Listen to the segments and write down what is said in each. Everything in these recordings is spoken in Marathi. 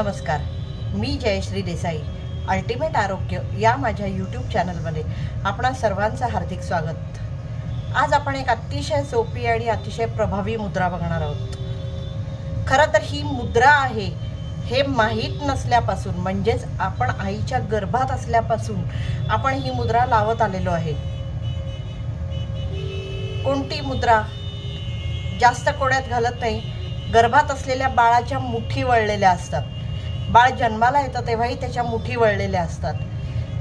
नमस्कार, मी जयश्री देसाई. अल्टिमेट आरोग्य या माझ्या यूट्यूब चॅनलमध्ये आपणा सर्वांचं हार्दिक स्वागत. आज आपण एक अतिशय सोपी आणि अतिशय प्रभावी मुद्रा बघणार आहोत. खरं तर ही मुद्रा आहे हे माहीत नसल्यापासून, म्हणजेच आपण आईच्या गर्भात असल्यापासून आपण ही मुद्रा लावत आलेलो आहे. कोणती मुद्रा? जास्त कोड्यात घालत नाही. गर्भात असलेल्या बाळाच्या मुठी वळलेल्या असतात. बाळ जन्माला येतं तेव्हाही त्याच्या मुठी वळलेल्या असतात.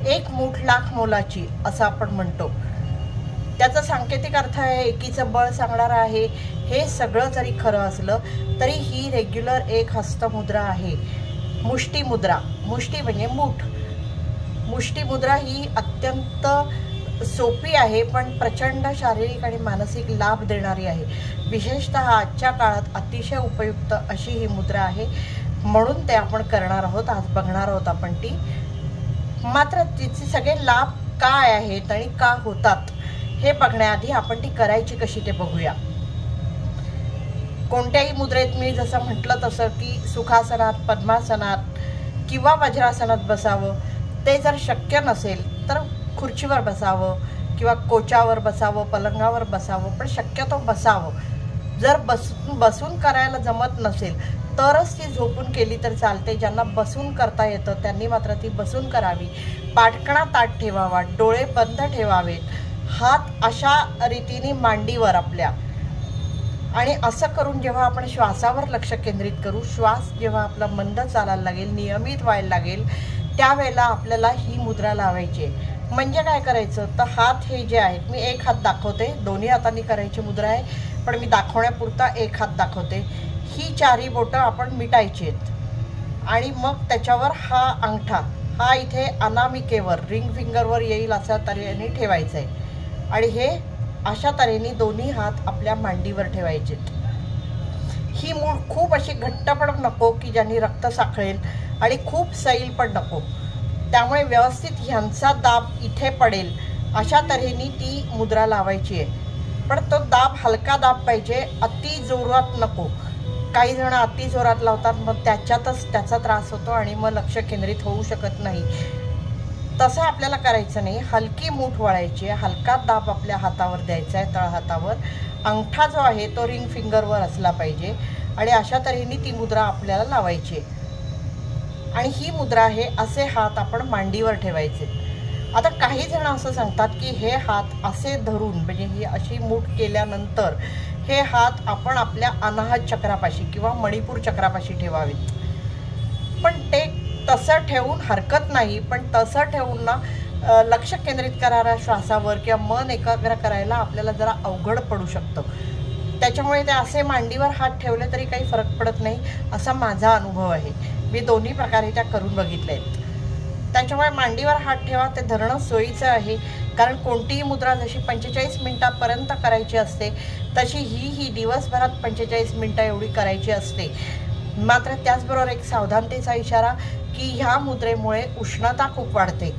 एक मूठ लाख मोलाची असं आपण म्हणतो. त्याचा सांकेतिक अर्थ आहे, एकीचं बळ सांगणारा आहे. हे सगळं जरी खरं असलं तरी ही रेग्युलर एक हस्तमुद्रा आहे. मुष्टी मुद्रा. मुष्टी म्हणजे मूठ. मुष्टी मुद्रा ही अत्यंत सोपी आहे, पण प्रचंड शारीरिक आणि मानसिक लाभ देणारी आहे. विशेषतः आजच्या काळात अतिशय उपयुक्त अशी ही मुद्रा आहे. म्हणून ते आपण करणार आहोत, आज बघणार आहोत आपण ती. मात्र तिचे सगळे लाभ काय आहेत आणि का होतात हे बघण्याआधी आपण ती करायची कशी ते बघूया. कोणत्याही मुद्रेत मी जसं म्हटलं तसं की सुखासनात, पद्मासनात किंवा वज्रासनात बसावं. ते जर शक्य नसेल तर खुर्चीवर बसावं किंवा कोचावर बसावं, पलंगावर बसावं, पण शक्यतो बसावं. जर बसून करायला जमत नसेल तरच ती झोपून केली तर चालते. ज्यांना बसून करता येतं त्यांनी मात्र ती बसून करावी. पाठकणा ताठ ठेवावा, डोळे बंद ठेवावेत, हात अशा रीतीने मांडीवर आपल्या. आणि असं करून जेव्हा आपण श्वासावर लक्ष केंद्रित करू, श्वास जेव्हा आपला मंद चालायला लागेल, नियमित व्हायला लागेल, त्यावेळेला आपल्याला ही मुद्रा लावायची आहे. म्हणजे काय करायचं तर हात हे जे आहेत, मी एक हात दाखवते, दोन्ही हातांनी करायची मुद्रा आहे, पण मी दाखवण्यापुरता एक हात दाखवते. ही चारही बोटं आपण मिटायची आहेत आणि मग त्याच्यावर हा अंगठा हा इथे अनामिकेवर, रिंग फिंगरवर येईल अशा तऱ्हेने ठेवायचं आहे. आणि हे अशा तऱ्हेने दोन्ही हात आपल्या मांडीवर ठेवायचेत. ही मूळ खूप अशी घट्ट पण नको की ज्यांनी रक्त साखळेल आणि खूप सैल पण नको. त्यामुळे व्यवस्थित ह्यांचा दाब इथे पडेल अशा तऱ्हेने ती मुद्रा लावायची आहे. पण तो दाब हलका दाब पाहिजे, अति जोरात नको. काही जण अति जोरात लावतात, मग त्याच्यातच त्याचा त्रास होतो आणि मग लक्ष केंद्रित होऊ शकत नाही. तसं आपल्याला करायचं नाही. हलकी मूठ वळायची आहे, हलका दाब आपल्या हातावर द्यायचा आहे, तळहातावर. अंगठा जो आहे तो रिंग फिंगरवर असला पाहिजे आणि अशा तऱ्हेने ती मुद्रा आपल्याला लावायची आहे. आणि ही मुद्रा आहे, असे हात आपण मांडीवर ठेवायचे. आता काही जण असं सांगतात की हे हात असे धरून, म्हणजे ही अशी मूठ केल्यानंतर हे हात आपण आपल्या अनाहत चक्रापाशी किंवा मणिपूर चक्रापाशी ठेवावेत. पण ते तसं ठेवून हरकत नाही, पण तसं ठेवून ना लक्ष केंद्रित करायला श्वासावर किंवा मन एकाग्र करायला आपल्याला जरा अवघड पडू शकतं. त्याच्यामुळे ते असे मांडीवर हात ठेवले तरी काही फरक पडत नाही, असा माझा अनुभव आहे. मी दोन्ही प्रकारे त्या करून बघितल्या आहेत. त्याच्यामुळे मांडीवर हात ठेवा, ते धरणं सोयीचं आहे. कारण कोणतीही मुद्रा जशी 45 मिनिटापर्यंत करायची असते तशी ही दिवसभरात 45 मिनिटं एवढी करायची असते. मात्र त्याचबरोबर एक सावधानतेचा इशारा की ह्या मुद्रेमुळे उष्णता खूप वाढते.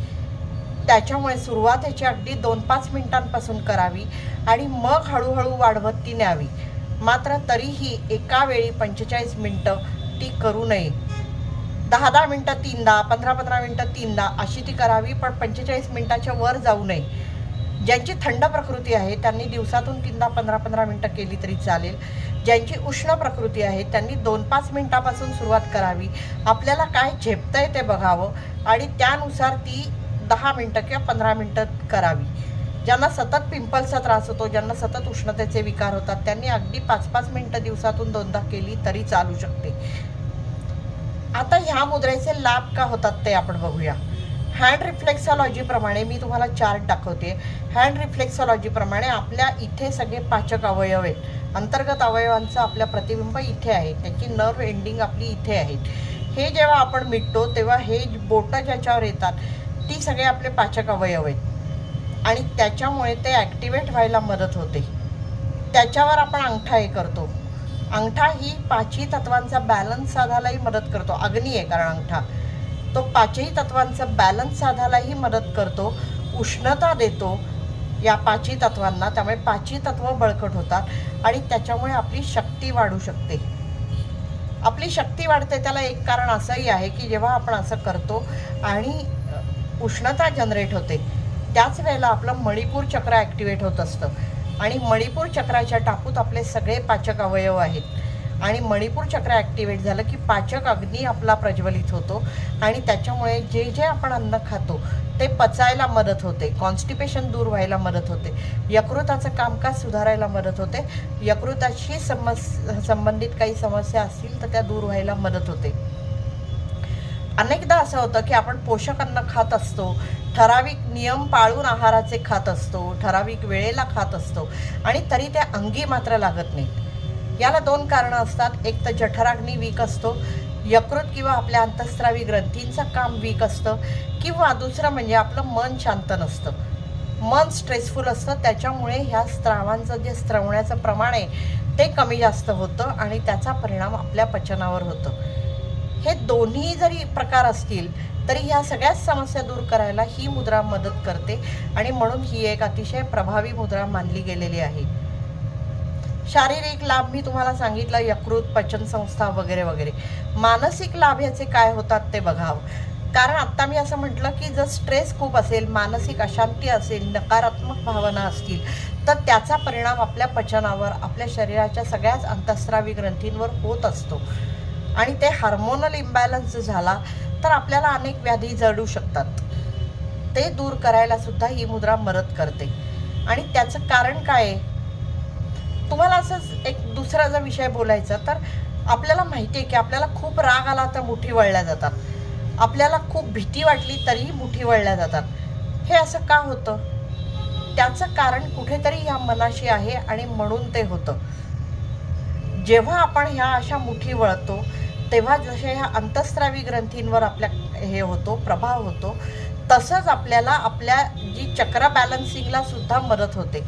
त्याच्यामुळे सुरुवातीची अगदी 2-5 मिनिटांपासून करावी आणि मग हळूहळू वाढवत ती न्यावी. मात्र तरीही एका वेळी 45 मिनिटं ती करू नये. 10-10 मिनिटं 3दा, 15-15 मिनिटं 3दा अशी ती करावी, पण 45 मिनिटाच्या वर जाऊ नये. ज्यांची थंड प्रकृती आहे त्यांनी दिवसातून 3दा 15-15 मिनिटं केली तरी चालेल. ज्यांची उष्ण प्रकृती आहे त्यांनी 2-5 मिनिटापासून सुरुवात करावी. आपल्याला काय झेपतंय ते बघावं आणि त्यानुसार ती 10 मिनिटं किंवा 15 मिनिटं करावी. ज्यांना सतत पिंपल्सचा त्रास होतो, ज्यांना सतत उष्णतेचे विकार होतात, त्यांनी अगदी 5-5 मिनिटं दिवसातून 2दा केली तरी चालू शकते. आता ह्या मुद्रेचे लाभ का होतात ते आपण बघूया. हँड रिफ्लेक्सॉलॉजीप्रमाणे मी तुम्हाला चार्ट दाखवते. हँड रिफ्लेक्सॉलॉजीप्रमाणे आपल्या इथे सगळे पाचक अवयव आहेत. अंतर्गत अवयवांचं आपल्या प्रतिबिंब इथे आहे, त्याची नर्व एंडिंग आपली इथे आहेत. हे जेव्हा आपण मिटतो तेव्हा हे बोटं ज्याच्यावर येतात ती सगळे आपले पाचक अवयव आहेत आणि त्याच्यामुळे ते ॲक्टिवेट व्हायला मदत होते. त्याच्यावर आपण अंगठा हे करतो. अंगठा ही 5ही तत्वांचा बॅलन्स साधायलाही मदत करतो. अग्नी आहे कारण अंगठा, तो 5ही तत्वांचा बॅलन्स साधायलाही मदत करतो, उष्णता देतो या 5ही तत्वांना. त्यामुळे 5ही तत्व बळकट होतात आणि त्याच्यामुळे आपली शक्ती वाढू शकते. आपली शक्ती वाढते. त्याला एक कारण असंही आहे की जेव्हा आपण असं करतो आणि उष्णता जनरेट होते त्याच वेळेला आपलं मणिपूर चक्र ॲक्टिवेट होत असतं आणि मणिपूर चक्राच्या टापूत आपले सगळे पाचक अवयव आहेत आणि मणिपूर चक्र ॲक्टिवेट झालं की पाचक अग्नी आपला प्रज्वलित होतो आणि त्याच्यामुळे जे जे आपण अन्न खातो ते पचायला मदत होते, कॉन्स्टिपेशन दूर व्हायला मदत होते, यकृताचं कामकाज सुधारायला मदत होते, यकृताशी संबंधित काही समस्या असतील तर त्या दूर व्हायला मदत होते. अनेकदा असं होतं की आपण पोषक अन्न खात असतो, ठराविक नियम पाळून आहाराचे खात असतो, ठराविक वेळेला खात असतो आणि तरी ते अंगी मात्र लागत नाहीत. याला दोन कारणं असतात. एक तर जठराग्नी वीक असतो, यकृत किंवा आपल्या अंतःस्रावी ग्रंथींचं काम वीक असतं, किंवा दुसरं म्हणजे आपलं मन शांत नसतं, मन स्ट्रेसफुल असतं. त्याच्यामुळे ह्या स्त्रावांचं जे स्त्रवण्याचं प्रमाण आहे ते कमी जास्त होतं आणि त्याचा परिणाम आपल्या पचनावर होतं. हे दोन्ही जरी प्रकार असतील तरी ह्या सगळ्याच समस्या दूर करायला ही मुद्रा मदत करते आणि म्हणून ही एक अतिशय प्रभावी मुद्रा मानली गेलेली आहे. शारीरिक लाभ मी तुम्हाला सांगितलं, यकृत, पचनसंस्था वगैरे वगैरे. मानसिक लाभ ह्याचे काय होतात ते बघावं. कारण आत्ता मी असं म्हटलं की जर स्ट्रेस खूप असेल, मानसिक अशांती असेल, नकारात्मक भावना असतील तर त्याचा परिणाम आपल्या पचनावर, आपल्या शरीराच्या सगळ्याच अंतःस्रावी ग्रंथींवर होत असतो आणि ते हार्मोनल इम्बॅलन्स झाला तर आपल्याला अनेक व्याधी जडू शकतात. ते दूर करायला सुद्धा ही मुद्रा मदत करते. आणि त्याचं कारण काय आहे, तुम्हाला असंच एक दुसरा जर विषय बोलायचा तर आपल्याला माहिती आहे की आपल्याला खूप राग आला तर मुठी वळल्या जातात, आपल्याला खूप भीती वाटली तरीही मुठी वळल्या जातात. हे असं का होतं? त्याचं कारण कुठेतरी ह्या मनाशी आहे आणि म्हणून ते होतं. जेव्हा आपण ह्या अशा मुठी वळतो तेव्हा जसे ह्या अंतःस्रावी ग्रंथींवर आपल्या हे होतो, प्रभाव होतो, तसंच आपल्याला आपल्या जी चक्र बॅलन्सिंगला सुद्धा मदत होते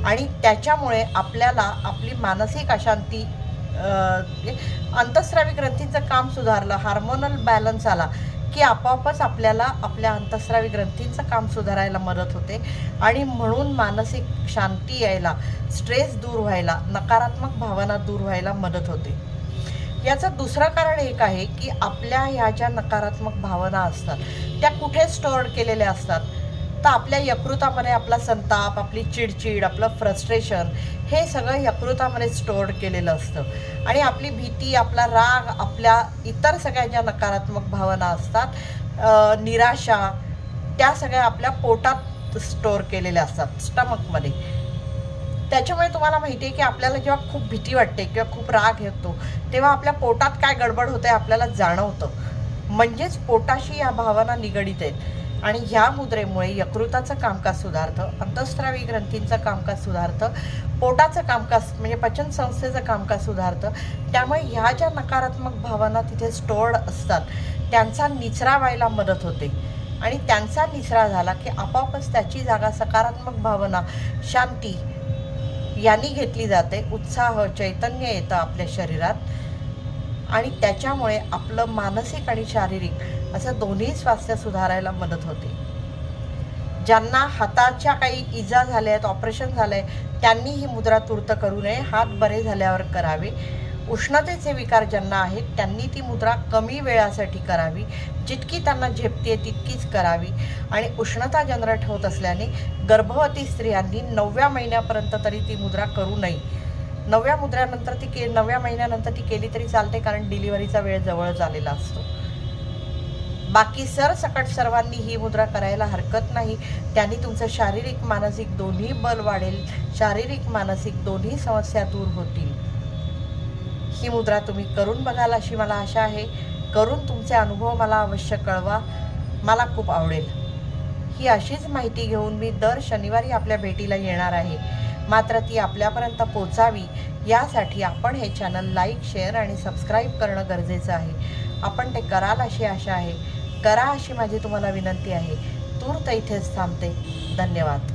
आणि त्याच्यामुळे आपल्याला आपली मानसिक अशांती, अंतःस्रावी ग्रंथींचं काम सुधारलं, हार्मोनल बॅलन्स आला की आपोआपच आपल्याला आपल्या अंतःस्रावी ग्रंथींचं काम सुधारायला मदत होते आणि म्हणून मानसिक शांती यायला, स्ट्रेस दूर व्हायला, नकारात्मक भावना दूर व्हायला मदत होते. याचं दुसरं कारण एक आहे की आपल्या ह्या ज्या नकारात्मक भावना असतात त्या कुठे स्टोअर केलेल्या असतात तर आपल्या यकृतामध्ये आपला संताप, आपली चिडचिड, आपलं फ्रस्ट्रेशन हे सगळं यकृतामध्ये स्टोअर केलेलं असतं आणि आपली भीती, आपला राग, आपल्या इतर सगळ्या ज्या नकारात्मक भावना असतात, निराशा, त्या सगळ्या आपल्या पोटात स्टोअर केलेल्या असतात, स्टमकमध्ये. त्याच्यामुळे तुम्हाला माहिती आहे की आपल्याला जेव्हा खूप भीती वाटते किंवा खूप राग येतो तेव्हा आपल्या पोटात काय गडबड होते आपल्याला जाणवतं. म्हणजेच पोटाशी या भावना निगडीत आहेत आणि ह्या मुद्रेमुळे यकृताचं कामकाज सुधारतं, अंतःस्रावी ग्रंथींचं कामकाज सुधारतं, पोटाचं कामकाज म्हणजे पचनसंस्थेचं कामकाज सुधारतं. त्यामुळे ह्या ज्या नकारात्मक भावना तिथे स्टोअर्ड असतात त्यांचा निचरा व्हायला मदत होते आणि त्यांचा निचरा झाला की आपोआपच त्याची जागा सकारात्मक भावना, शांती यांनी घेतली जाते. उत्साह, चैतन्य येतं आपल्या शरीरात आणि त्याच्यामुळे आपलं मानसिक आणि शारीरिक असं दोन्ही स्वास्थ्य सुधारायला मदत होते. ज्यांना हाताच्या काही इजा झाल्या आहेत, ऑपरेशन झालं आहे, त्यांनी ही मुद्रा तूर्त करू नये, हात बरे झाल्यावर करावे. उष्णतेचे विकार ज्यांना आहेत त्यांनी ती मुद्रा कमी वेळासाठी करावी, जितकी त्यांना झेपते तितकीच करावी. आणि उष्णता जनरेट होत असल्याने गर्भवती स्त्रियांनी 9व्या महिन्यापर्यंत तरी ती मुद्रा करू नये. 9व्या महिन्यानंतर ती केली तरी चालते, कारण डिलिव्हरीचा वेळ जवळ आलेला असतो. बाकी सरसकट सर्वांनी ही मुद्रा करायला हरकत नाही. त्यांनी तुमचं शारीरिक मानसिक दोन्ही बल वाढेल, शारीरिक मानसिक दोन्ही समस्या दूर होतील. ही मुद्रा तुम्ही करून बघाल अशी मला आशा आहे. करून तुमचे अनुभव मला अवश्य कळवा, मला खूप आवडेल. ही अशीच माहिती घेऊन मी दर शनिवारी आपल्या भेटीला येणार आहे. मात्र ती आपल्यापर्यंत पोचावी यासाठी आपण हे चॅनल लाईक, शेअर आणि सबस्क्राईब करणं गरजेचं आहे. आपण ते कराल अशी आशा आहे. करा अशी माझी तुम्हाला विनंती आहे. तूर्त इथेच थांबते. धन्यवाद.